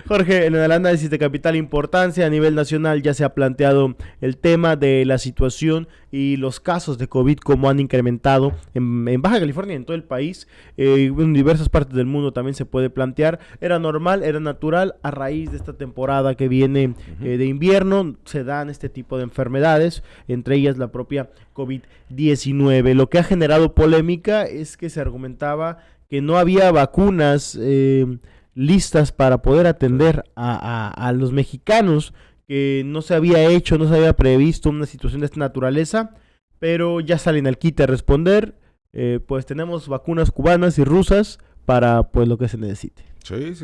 Jorge, en el análisis de capital importancia a nivel nacional ya se ha planteado el tema de la situación y los casos de COVID como han incrementado en Baja California y en todo el país. En diversas partes del mundo también se puede plantear. Era normal, era natural, a raíz de esta temporada que viene de invierno se dan este tipo de enfermedades, entre ellas la propia COVID-19. Lo que ha generado polémica es que se argumentaba que no había vacunas listas para poder atender a los mexicanos, que no se había hecho, no se había previsto una situación de esta naturaleza, pero ya salen al quite a responder. Pues tenemos vacunas cubanas y rusas para pues lo que se necesite. Sí,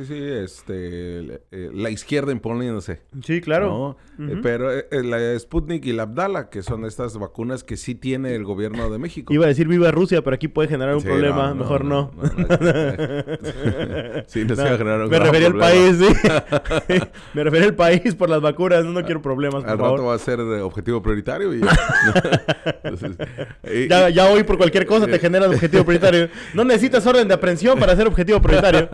la izquierda imponiéndose. Sí, claro. ¿No? Pero la Sputnik y la Abdala, que son estas vacunas que sí tiene el gobierno de México. Iba a decir viva Rusia, pero aquí puede generar un problema. Mejor no. Sí, no se va a generar un me refería al problema. país, sí. Me refería al país por las vacunas. No quiero problemas, por Al favor. rato va a ser objetivo prioritario. Y... Entonces, ya hoy por cualquier cosa te generas objetivo prioritario. No necesitas orden de aprehensión para ser objetivo prioritario.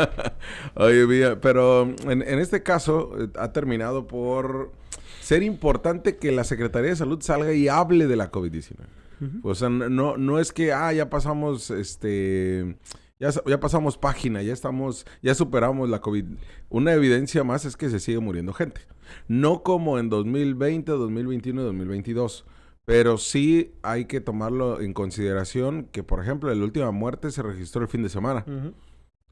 Oye, mira, pero en este caso ha terminado por ser importante que la Secretaría de Salud salga y hable de la COVID-19. O sea, no es que ya pasamos ya pasamos página, ya superamos la COVID. Una evidencia más es que se sigue muriendo gente. No como en 2020, 2021 y 2022. Pero sí hay que tomarlo en consideración que, por ejemplo, la última muerte se registró el fin de semana.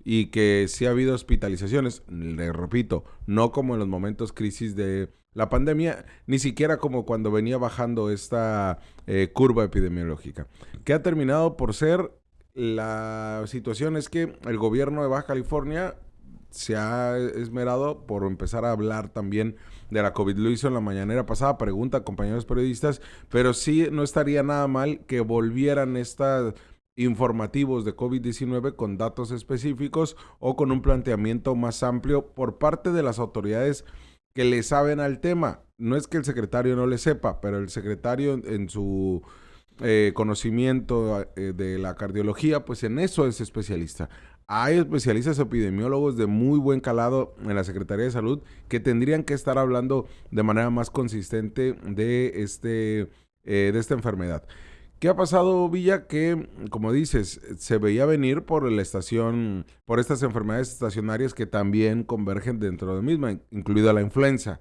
Y que sí ha habido hospitalizaciones, le repito, no como en los momentos crisis de la pandemia, ni siquiera como cuando venía bajando esta curva epidemiológica. ¿Qué ha terminado por ser? La situación es que el gobierno de Baja California se ha esmerado por empezar a hablar también de la COVID. Lo hizo en la mañanera pasada, pregunta a compañeros periodistas, pero sí no estaría nada mal que volvieran estas informativos de COVID-19 con datos específicos o con un planteamiento más amplio por parte de las autoridades que le saben al tema. No es que el secretario no le sepa, pero el secretario en su conocimiento de la cardiología, pues en eso es especialista. Hay especialistas epidemiólogos de muy buen calado en la Secretaría de Salud que tendrían que estar hablando de manera más consistente de esta enfermedad. ¿Qué ha pasado, Villa? Que, como dices, se veía venir por estas enfermedades estacionarias que también convergen dentro de la misma, incluida la influenza.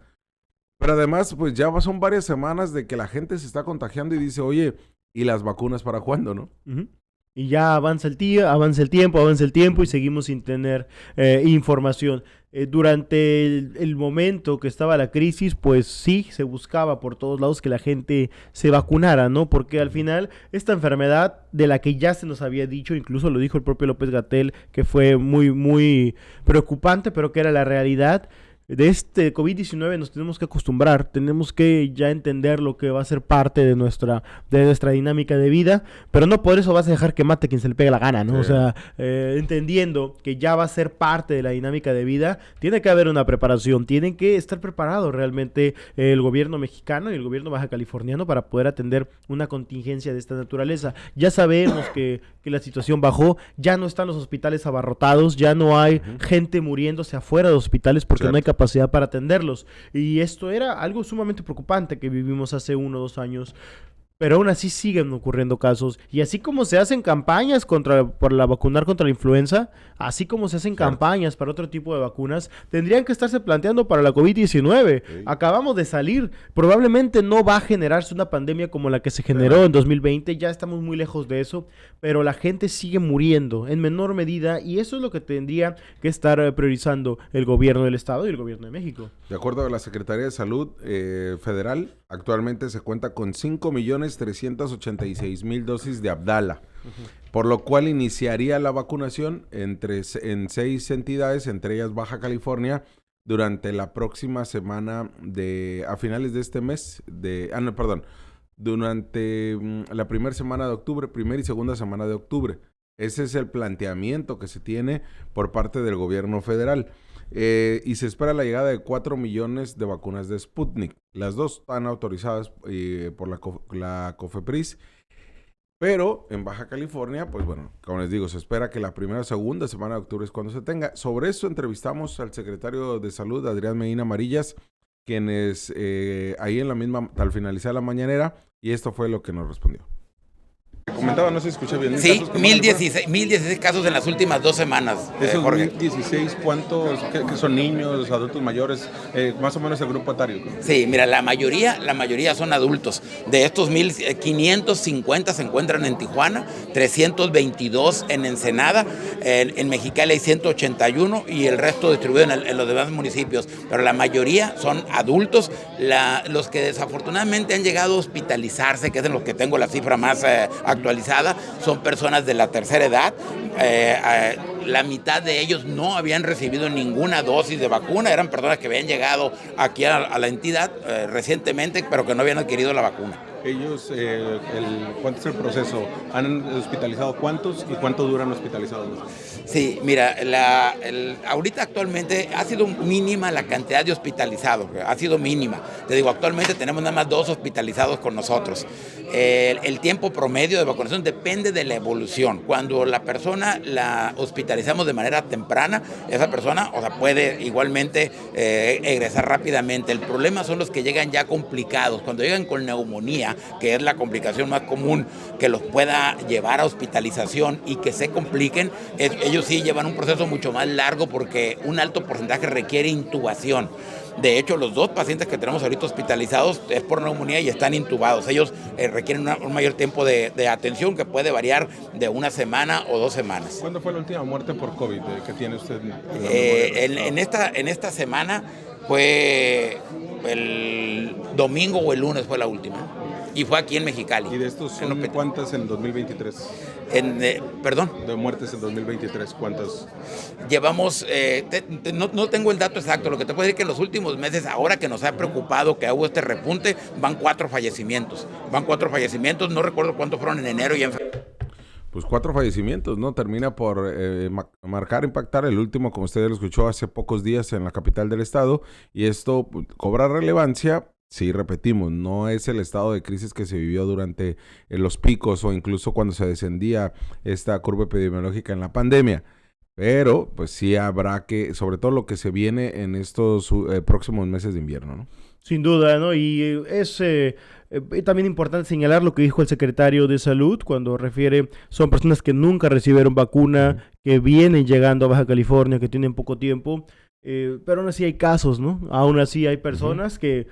Pero además, pues ya son varias semanas de que la gente se está contagiando y dice, oye, ¿y las vacunas para cuándo, no? Y ya avanza el tiempo y seguimos sin tener información. Durante el momento que estaba la crisis, pues sí, se buscaba por todos lados que la gente se vacunara, ¿no? Porque al final esta enfermedad de la que ya se nos había dicho, incluso lo dijo el propio López-Gatell, que fue muy, muy preocupante, pero que era la realidad. De este COVID-19 nos tenemos que acostumbrar, tenemos que ya entender lo que va a ser parte de nuestra dinámica de vida, pero no por eso vas a dejar que mate quien se le pegue la gana, ¿no? Sí. O sea, entendiendo que ya va a ser parte de la dinámica de vida, tiene que haber una preparación, tienen que estar preparados realmente el gobierno mexicano y el gobierno baja californiano para poder atender una contingencia de esta naturaleza. Ya sabemos que la situación bajó, ya no están los hospitales abarrotados, ya no hay gente muriéndose afuera de hospitales porque no hay capacidad para atenderlos. Y esto era algo sumamente preocupante que vivimos hace 1 o 2 años. Pero aún así siguen ocurriendo casos. Y así como se hacen campañas para vacunar contra la influenza, así como se hacen campañas para otro tipo de vacunas, tendrían que estarse planteando para la COVID-19. Sí. Acabamos de salir. Probablemente no va a generarse una pandemia como la que se generó en 2020. Ya estamos muy lejos de eso. Pero la gente sigue muriendo en menor medida. Y eso es lo que tendría que estar priorizando el gobierno del Estado y el gobierno de México. De acuerdo a la Secretaría de Salud Federal, actualmente se cuenta con 5.386.000 dosis de Abdala, por lo cual iniciaría la vacunación en 6 entidades, entre ellas Baja California, durante la próxima semana a finales de este mes, durante la primera semana de octubre, primera y segunda semana de octubre. Ese es el planteamiento que se tiene por parte del gobierno federal. Y se espera la llegada de 4 millones de vacunas de Sputnik. Las dos están autorizadas por la COFEPRIS. Pero en Baja California, pues bueno, como les digo, se espera que la primera o segunda semana de octubre es cuando se tenga. Sobre eso entrevistamos al secretario de Salud, Adrián Medina Amarillas, quienes ahí en la misma, al finalizar la mañanera, y esto fue lo que nos respondió. Comentaba, no sé si escuché bien. Sí, 1016 casos en las últimas 2 semanas, Esos Jorge. 1016, ¿cuántos qué son niños, adultos mayores? Más o menos el grupo etario. Sí, mira, la mayoría son adultos. De estos 1,550 se encuentran en Tijuana, 322 en Ensenada, en Mexicali hay 181 y el resto distribuido en los demás municipios. Pero la mayoría son adultos. Los que desafortunadamente han llegado a hospitalizarse, que es en los que tengo la cifra más actualizada, son personas de la tercera edad. La mitad de ellos no habían recibido ninguna dosis de vacuna, eran personas que habían llegado aquí a la entidad recientemente, pero que no habían adquirido la vacuna. Ellos, ¿cuánto es el proceso? ¿Han hospitalizado cuántos y cuánto duran hospitalizados? Sí, mira, ahorita actualmente ha sido mínima la cantidad de hospitalizados, ha sido mínima. Te digo, actualmente tenemos nada más 2 hospitalizados con nosotros. El tiempo promedio de vacunación depende de la evolución. Cuando la persona la hospitalizamos de manera temprana, esa persona, puede igualmente egresar rápidamente. El problema son los que llegan ya complicados. Cuando llegan con neumonía, que es la complicación más común que los pueda llevar a hospitalización y que se compliquen, ellos sí llevan un proceso mucho más largo porque un alto porcentaje requiere intubación. De hecho, los 2 pacientes que tenemos ahorita hospitalizados es por neumonía y están intubados. Ellos requieren un mayor tiempo de atención que puede variar de 1 semana o 2 semanas. ¿Cuándo fue la última muerte por COVID que tiene usted? En esta semana fue el domingo o el lunes fue la última. Y fue aquí en Mexicali. ¿Y de estos son cuántas en 2023? Perdón. De muertes en 2023, ¿cuántas? Llevamos, no tengo el dato exacto, lo que te puedo decir es que en los últimos meses, ahora que nos ha preocupado que hubo este repunte, van 4 fallecimientos. No recuerdo cuántos fueron en enero y en febrero. Pues 4 fallecimientos, ¿no? Termina por impactar el último, como usted lo escuchó hace pocos días en la capital del estado, y esto cobra relevancia. Sí, repetimos, no es el estado de crisis que se vivió durante los picos o incluso cuando se descendía esta curva epidemiológica en la pandemia, pero pues sí habrá que, sobre todo lo que se viene en estos próximos meses de invierno, ¿no? Sin duda, ¿no? Y es también importante señalar lo que dijo el secretario de Salud cuando refiere, son personas que nunca recibieron vacuna, que vienen llegando a Baja California, que tienen poco tiempo, pero aún así hay casos, ¿no? Aún así hay personas que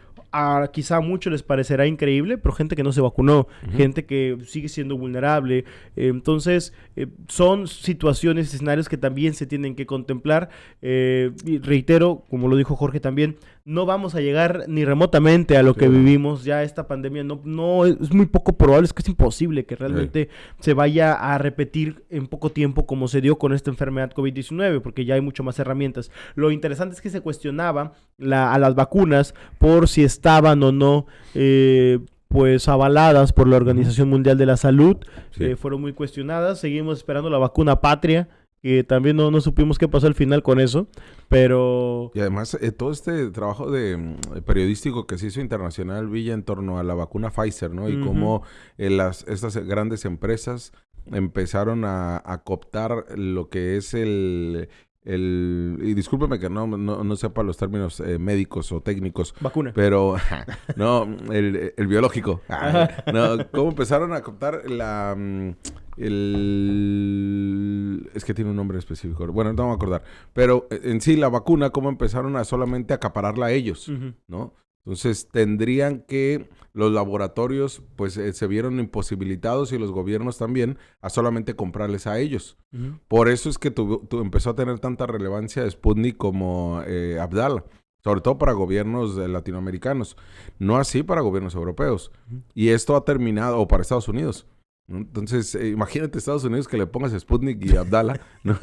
quizá a muchos les parecerá increíble, pero gente que no se vacunó, gente que sigue siendo vulnerable. Entonces, son situaciones, escenarios que también se tienen que contemplar. Y reitero, como lo dijo Jorge también, no vamos a llegar ni remotamente a lo que vivimos. Ya esta pandemia no es muy poco probable, es que es imposible que realmente se vaya a repetir en poco tiempo como se dio con esta enfermedad COVID-19, porque ya hay mucho más herramientas. Lo interesante es que se cuestionaba a las vacunas por si estaban o no pues avaladas por la Organización Mundial de la Salud. Fueron muy cuestionadas. Seguimos esperando la vacuna patria, que también no supimos qué pasó al final con eso, pero... Y además, todo este trabajo periodístico que se hizo internacional, Villa, en torno a la vacuna Pfizer, ¿no? Y cómo estas grandes empresas empezaron a cooptar lo que es y discúlpeme que no sepa los términos médicos o técnicos. Vacuna. Pero, no, el biológico. No, cómo empezaron a cooptar es que tiene un nombre específico. Bueno, no me voy a acordar. Pero en sí, la vacuna, cómo empezaron a solamente acapararla a ellos, ¿no? Entonces, tendrían que los laboratorios, pues, se vieron imposibilitados y los gobiernos también a solamente comprarles a ellos. Por eso es que empezó a tener tanta relevancia Sputnik como Abdala, sobre todo para gobiernos latinoamericanos, no así para gobiernos europeos. Y esto ha terminado, o para Estados Unidos. Entonces, imagínate Estados Unidos que le pongas Sputnik y Abdala, ¿no?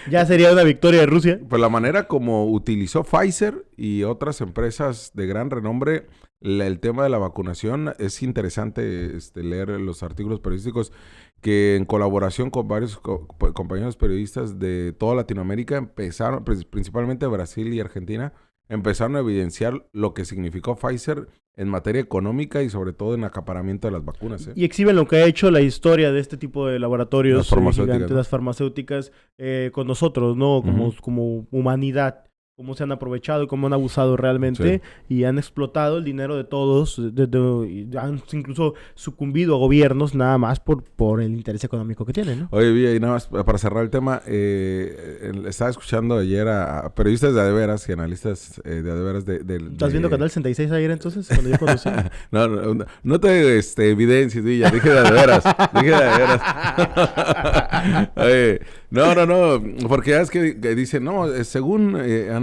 Ya sería una victoria de Rusia. Pues la manera como utilizó Pfizer y otras empresas de gran renombre el tema de la vacunación, es interesante leer los artículos periodísticos que en colaboración con varios compañeros periodistas de toda Latinoamérica empezaron, principalmente Brasil y Argentina, empezaron a evidenciar lo que significó Pfizer en materia económica y sobre todo en acaparamiento de las vacunas. Y exhiben lo que ha hecho la historia de este tipo de laboratorios Las farmacéuticas, gigantes, ¿no? las farmacéuticas, con nosotros, ¿no? Como humanidad, cómo se han aprovechado y cómo han abusado realmente y han explotado el dinero de todos, y han incluso sucumbido a gobiernos nada más por el interés económico que tienen, ¿no? Oye, Villa, y nada más para cerrar el tema, estaba escuchando ayer a periodistas de adeveras y analistas de adeveras ¿Estás viendo Canal 66 ayer entonces? Cuando yo conocí. No te evidencies, Villa, dije de adeveras. Oye, no, porque ya es que dicen, no, según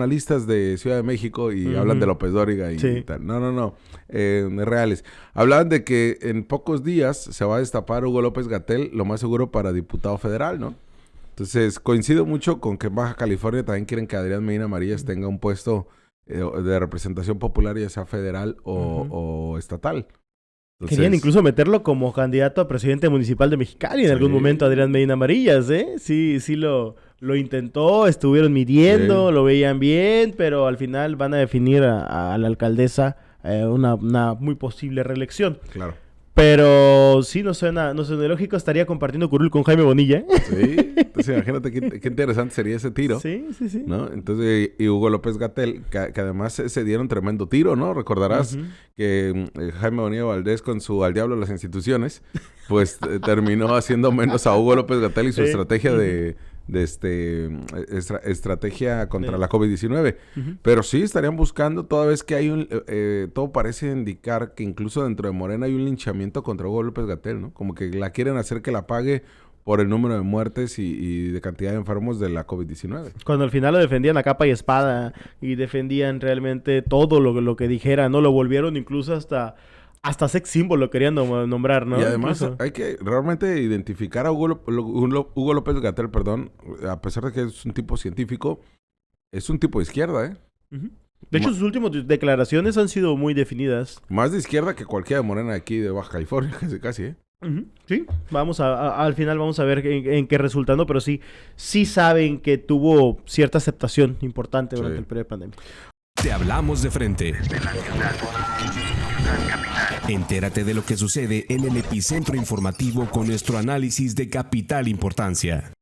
analistas de Ciudad de México y hablan de López Dóriga y tal. No, reales. Hablaban de que en pocos días se va a destapar Hugo López-Gatell, lo más seguro para diputado federal, ¿no? Entonces, coincido mucho con que en Baja California también quieren que Adrián Medina Marías tenga un puesto de representación popular, ya sea federal o estatal. Entonces, querían incluso meterlo como candidato a presidente municipal de Mexicali en algún momento, Adrián Medina Marías, ¿eh? Sí, lo intentó, estuvieron midiendo, lo veían bien, pero al final van a definir a la alcaldesa una muy posible reelección. Claro. Pero sí, no suena lógico, estaría compartiendo curul con Jaime Bonilla, ¿eh? Sí, entonces imagínate qué interesante sería ese tiro. Sí. ¿No? Entonces, y Hugo López-Gatell, que además se dieron tremendo tiro, ¿no? Recordarás que Jaime Bonilla Valdés con su Al Diablo las instituciones, pues terminó haciendo menos a Hugo López-Gatell y su estrategia estrategia contra la COVID-19. Pero sí estarían buscando, toda vez que hay todo parece indicar que incluso dentro de Morena hay un linchamiento contra Hugo López-Gatell, ¿no? Como que la quieren hacer que la pague por el número de muertes y de cantidad de enfermos de la COVID-19. Cuando al final lo defendían a capa y espada y defendían realmente todo lo que dijera, ¿no? Lo volvieron incluso hasta sex symbol lo querían nombrar, ¿no? Y además incluso hay que realmente identificar a Hugo López-Gatell, a pesar de que es un tipo científico, es un tipo de izquierda, ¿eh? De hecho, sus últimas declaraciones han sido muy definidas. Más de izquierda que cualquiera de Morena de aquí de Baja California, casi, ¿eh? Sí, al final vamos a ver en qué resulta, ¿no? Pero sí saben que tuvo cierta aceptación importante durante el periodo de pandemia. Te hablamos de frente. Entérate de lo que sucede en el epicentro informativo con nuestro análisis de capital importancia.